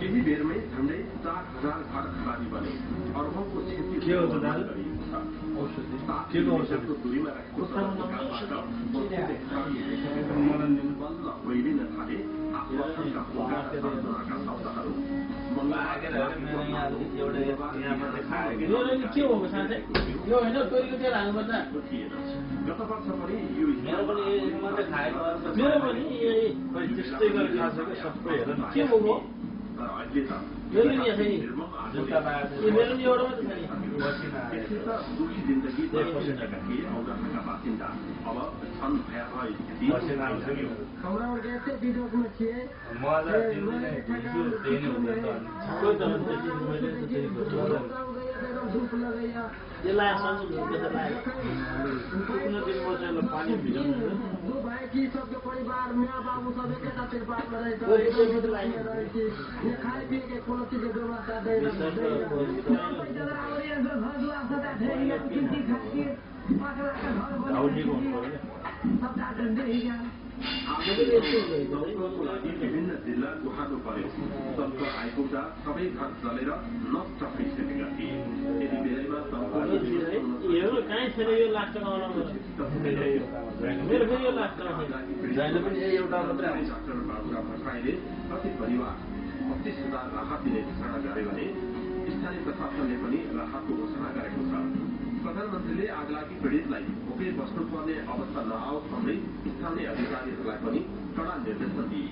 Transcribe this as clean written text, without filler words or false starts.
केही बेरमै झन्डै 4,000 घर खाली बने अरबौंको क्षति गरिएको छ। औषधि दूरीमा रहेको बल्ल वैलिन थाले आश्वासनका शब्दहरू गत वर्ष पनि यो दुखी जिन्दगी औरतका बासिन्दा अब छन् भयावह स्थिति। पानी दो भाई की सबके परिवार माँ बाबू सब एक तिरपाल में खाए पिए के कोनो चीज के व्यवस्था विभिन्न जिल्ला गुहार्नु पर्यो। तन्त्र आइपुग्दा सबै घर जलेर नष्ट भइसकेका थिए। यति बेलैमा डाक्टर बाबुराम भट्टराईले प्रति परिवार 25,000 राहत दिने घोषणा गरे भने स्थानीय प्रशासनले पनि राहतको घोषणा गरेको छ। प्रधानमन्त्रीले आगलागी पीडितलाई भोकै बस्नुपर्ने अवस्था नआओस् भन्दै स्थानीय अधिकारीहरूलाई पनि कडा निर्देशन दिए।